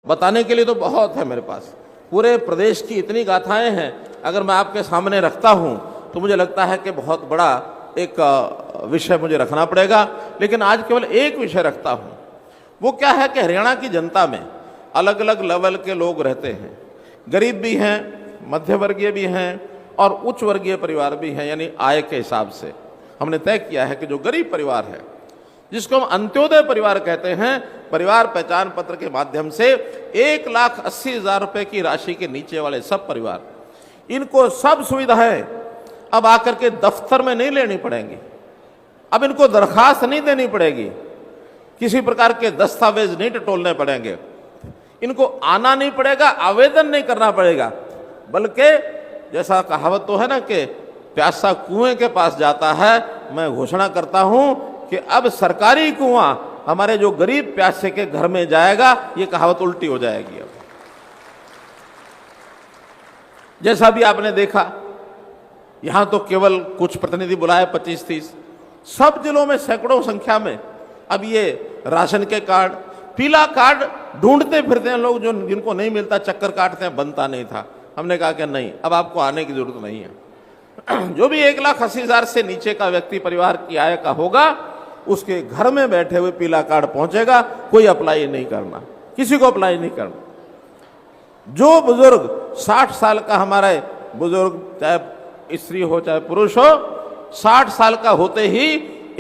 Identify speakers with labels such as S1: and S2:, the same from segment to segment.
S1: बताने के लिए तो बहुत है मेरे पास। पूरे प्रदेश की इतनी गाथाएं हैं, अगर मैं आपके सामने रखता हूं तो मुझे लगता है कि बहुत बड़ा एक विषय मुझे रखना पड़ेगा, लेकिन आज केवल एक विषय रखता हूं। वो क्या है कि हरियाणा की जनता में अलग अलग लेवल के लोग रहते हैं। गरीब भी हैं, मध्य वर्गीय भी हैं और उच्च वर्गीय परिवार भी हैं। यानी आय के हिसाब से हमने तय किया है कि जो गरीब परिवार है, जिसको हम अंत्योदय परिवार कहते हैं, परिवार पहचान पत्र के माध्यम से 1,80,000 रुपए की राशि के नीचे वाले सब परिवार, इनको सब सुविधाएं अब आकर के दफ्तर में नहीं लेनी पड़ेंगी। अब इनको दरखास्त नहीं देनी पड़ेगी, किसी प्रकार के दस्तावेज नहीं टटोलने पड़ेंगे, इनको आना नहीं पड़ेगा, आवेदन नहीं करना पड़ेगा, बल्कि जैसा कहावत तो है ना कि प्यासा कुएं के पास जाता है। मैं घोषणा करता हूं कि अब सरकारी कुआं हमारे जो गरीब प्यासे के घर में जाएगा। ये कहावत उल्टी हो जाएगी। अब जैसा भी आपने देखा, यहां तो केवल कुछ प्रतिनिधि बुलाए 25-30, सब जिलों में सैकड़ों संख्या में अब ये राशन के कार्ड, पीला कार्ड ढूंढते फिरते हैं लोग, जो जिनको नहीं मिलता चक्कर काटते हैं, बनता नहीं था। हमने कहा कि नहीं, अब आपको आने की जरूरत नहीं है। जो भी 1,80,000 से नीचे का व्यक्ति परिवार की आय का होगा, उसके घर में बैठे हुए पीला कार्ड पहुंचेगा। कोई अप्लाई नहीं करना, किसी को अप्लाई नहीं करना। जो बुजुर्ग 60 साल का, हमारे बुजुर्ग चाहे स्त्री हो चाहे पुरुष हो, 60 साल का होते ही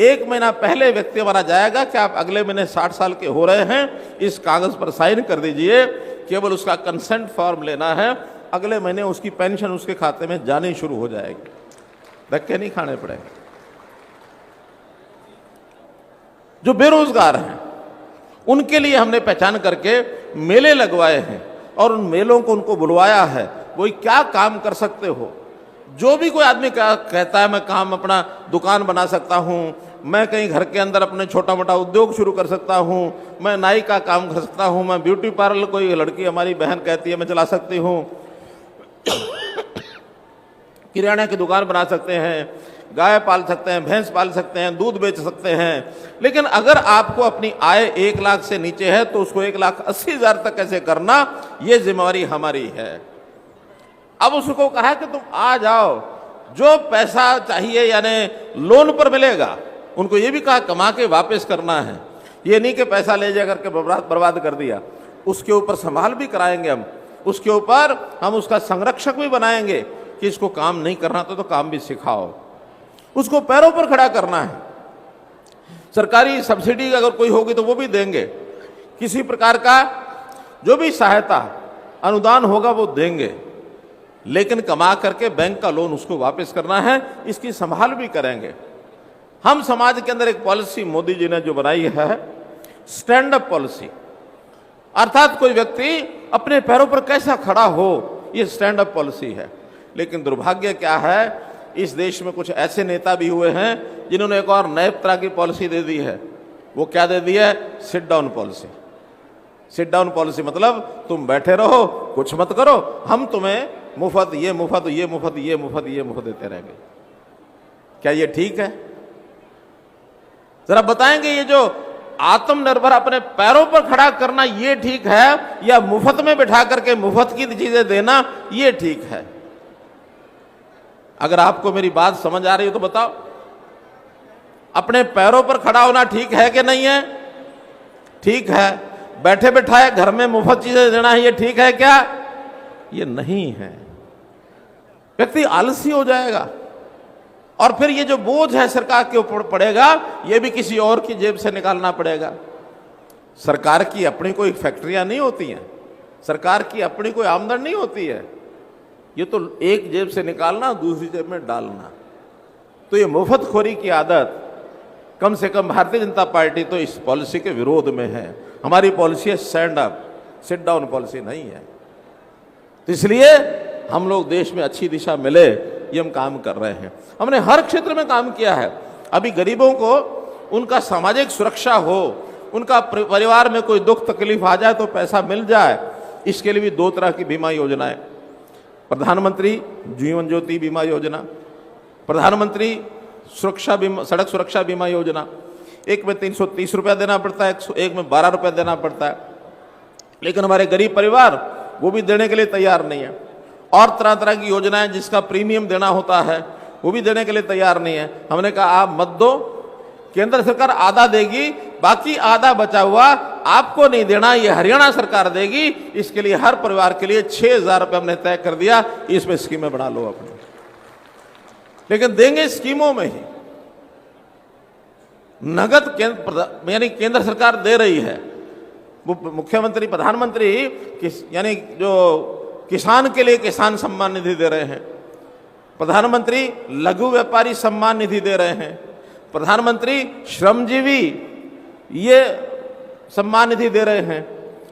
S1: 1 महीना पहले व्यक्ति हमारा जाएगा कि आप अगले महीने 60 साल के हो रहे हैं, इस कागज पर साइन कर dीजिए। केवल उसका कंसेंट फॉर्म लेना है, अगले महीने उसकी पेंशन उसके खाते में जानी शुरू हो जाएगी, धक्के नहीं खाने पड़ेंगे। जो बेरोजगार हैं, उनके लिए हमने पहचान करके मेले लगवाए हैं और उन मेलों को उनको बुलवाया है। वो क्या काम कर सकते हो, जो भी कोई आदमी कहता है मैं काम, अपना दुकान बना सकता हूं, मैं कहीं घर के अंदर अपने छोटा मोटा उद्योग शुरू कर सकता हूं, मैं नाई का काम कर सकता हूं, मैं ब्यूटी पार्लर, कोई लड़की हमारी बहन कहती है मैं चला सकती हूं, किराना की दुकान बना सकते हैं, गाय पाल सकते हैं, भैंस पाल सकते हैं, दूध बेच सकते हैं। लेकिन अगर आपको अपनी आय 1 लाख से नीचे है तो उसको 1,80,000 तक कैसे करना, ये जिम्मेवारी हमारी है। अब उसको कहा कि तुम आ जाओ, जो पैसा चाहिए यानी लोन पर मिलेगा। उनको ये भी कहा कमा के वापस करना है, ये नहीं कि पैसा ले जा करके बर्बाद कर दिया। उसके ऊपर संभाल भी कराएंगे हम, उसके ऊपर हम उसका संरक्षक भी बनाएंगे कि इसको काम नहीं करना तो काम भी सिखाओ, उसको पैरों पर खड़ा करना है। सरकारी सब्सिडी अगर कोई होगी तो वो भी देंगे, किसी प्रकार का जो भी सहायता अनुदान होगा वो देंगे, लेकिन कमा करके बैंक का लोन उसको वापस करना है, इसकी संभाल भी करेंगे। हम समाज के अंदर एक पॉलिसी मोदी जी ने जो बनाई है, स्टैंड अप पॉलिसी, अर्थात कोई व्यक्ति अपने पैरों पर कैसा खड़ा हो, ये स्टैंड अप पॉलिसी है। लेकिन दुर्भाग्य क्या है, इस देश में कुछ ऐसे नेता भी हुए हैं जिन्होंने एक और नए तरह की पॉलिसी दे दी है। वो क्या दे दी है? Sit down policy. Sit down policy मतलब तुम बैठे रहो, कुछ मत करो, हम तुम्हें मुफ्त ये मुफ्त ये मुफ्त ये मुफ्त ये मुफ्त देते रहेंगे। क्या ये ठीक है? जरा बताएंगे, ये जो आत्मनिर्भर अपने पैरों पर खड़ा करना ये ठीक है, या मुफ्त में बिठा करके मुफ्त की चीजें देना ये ठीक है? अगर आपको मेरी बात समझ आ रही हो तो बताओ, अपने पैरों पर खड़ा होना ठीक है कि नहीं है? ठीक है। बैठे बैठाए घर में मुफ्त चीजें देना है, ये ठीक है क्या? ये नहीं है। व्यक्ति आलसी हो जाएगा और फिर ये जो बोझ है सरकार के ऊपर पड़ेगा, ये भी किसी और की जेब से निकालना पड़ेगा। सरकार की अपनी कोई फैक्ट्रियां नहीं होती हैं, सरकार की अपनी कोई आमदनी नहीं होती है। ये तो एक जेब से निकालना, दूसरी जेब में डालना। तो ये मुफ्तखोरी की आदत, कम से कम भारतीय जनता पार्टी तो इस पॉलिसी के विरोध में है। हमारी पॉलिसी है stand up, sit down policy नहीं है। तो इसलिए हम लोग देश में अच्छी दिशा मिले, ये हम काम कर रहे हैं। हमने हर क्षेत्र में काम किया है। अभी गरीबों को उनका सामाजिक सुरक्षा हो, उनका परिवार में कोई दुख तकलीफ आ जाए तो पैसा मिल जाए, इसके लिए भी 2 तरह की बीमा योजनाएं, प्रधानमंत्री जीवन ज्योति बीमा योजना, प्रधानमंत्री सुरक्षा बीमा, सड़क सुरक्षा बीमा योजना। एक में 330 रुपया देना पड़ता है, एक में 12 रुपया देना पड़ता है। लेकिन हमारे गरीब परिवार वो भी देने के लिए तैयार नहीं है। और तरह तरह की योजनाएं जिसका प्रीमियम देना होता है वो भी देने के लिए तैयार नहीं है। हमने कहा आप मत दो, केंद्र सरकार आधा देगी, बाकी आधा बचा हुआ आपको नहीं देना, ये हरियाणा सरकार देगी। इसके लिए हर परिवार के लिए 6,000 रुपये हमने तय कर दिया, इसमें स्कीमें बना लो अपनी। लेकिन देंगे स्कीमों में ही, नगद यानी केंद्र सरकार दे रही है। वो मुख्यमंत्री प्रधानमंत्री यानी जो किसान के लिए किसान सम्मान निधि दे रहे हैं, प्रधानमंत्री लघु व्यापारी सम्मान निधि दे रहे हैं, प्रधानमंत्री श्रमजीवी ये सम्मान निधि दे रहे हैं।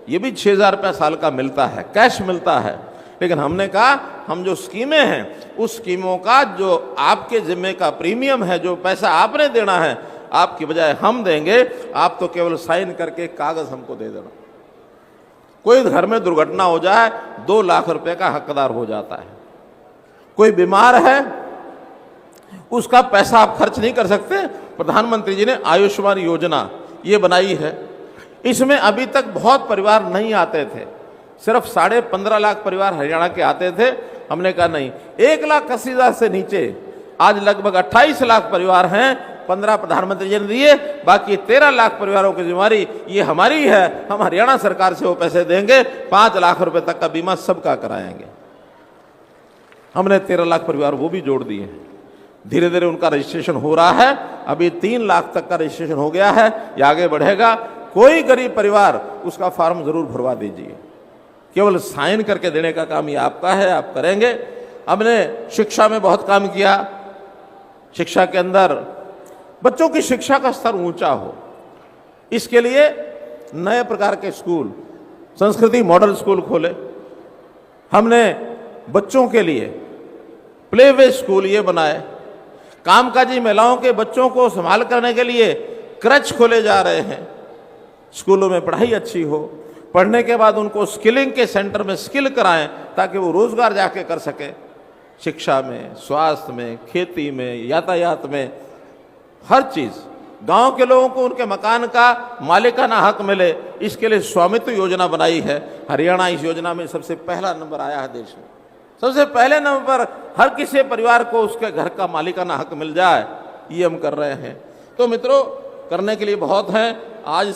S1: ये भी 6,000 रुपया साल का मिलता है, कैश मिलता है। लेकिन हमने कहा हम जो स्कीमें हैं उस स्कीमों का जो आपके जिम्मे का प्रीमियम है, जो पैसा आपने देना है, आपकी बजाय हम देंगे। आप तो केवल साइन करके कागज हमको दे देना। कोई घर में दुर्घटना हो जाए 2 लाख रुपए का हकदार हो जाता है। कोई बीमार है उसका पैसा आप खर्च नहीं कर सकते। प्रधानमंत्री जी ने आयुष्मान योजना ये बनाई है। इसमें अभी तक बहुत परिवार नहीं आते थे, सिर्फ 15.5 लाख परिवार हरियाणा के आते थे। हमने कहा नहीं, 1,80,000 से नीचे आज लगभग 28 लाख परिवार हैं। 15 प्रधानमंत्री जी ने दिए, बाकी 13 लाख परिवारों की जिम्मेदारी ये हमारी है। हम हरियाणा सरकार से वो पैसे देंगे, 5 लाख रुपए तक का बीमा सबका कराएंगे। हमने 13 लाख परिवार वो भी जोड़ दिए हैं। धीरे धीरे उनका रजिस्ट्रेशन हो रहा है। अभी 3 लाख तक का रजिस्ट्रेशन हो गया है, ये आगे बढ़ेगा। कोई गरीब परिवार उसका फॉर्म जरूर भरवा दीजिए, केवल साइन करके देने का काम ये आपका है, आप करेंगे। हमने शिक्षा में बहुत काम किया। शिक्षा के अंदर बच्चों की शिक्षा का स्तर ऊंचा हो, इसके लिए नए प्रकार के स्कूल, संस्कृति मॉडल स्कूल खोले। हमने बच्चों के लिए प्ले वे स्कूल ये बनाए। कामकाजी महिलाओं के बच्चों को संभाल करने के लिए क्रच खोले जा रहे हैं। स्कूलों में पढ़ाई अच्छी हो, पढ़ने के बाद उनको स्किलिंग के सेंटर में स्किल कराएं ताकि वो रोजगार जाके कर सके। शिक्षा में, स्वास्थ्य में, खेती में, यातायात में, हर चीज। गांव के लोगों को उनके मकान का मालिकाना हक मिले, इसके लिए स्वामित्व योजना बनाई है। हरियाणा इस योजना में सबसे पहला नंबर आया है देश में। सबसे पहले नंबर पर हर किसी परिवार को उसके घर का मालिकाना हक मिल जाए, ये हम कर रहे हैं। तो मित्रों, करने के लिए बहुत है। आज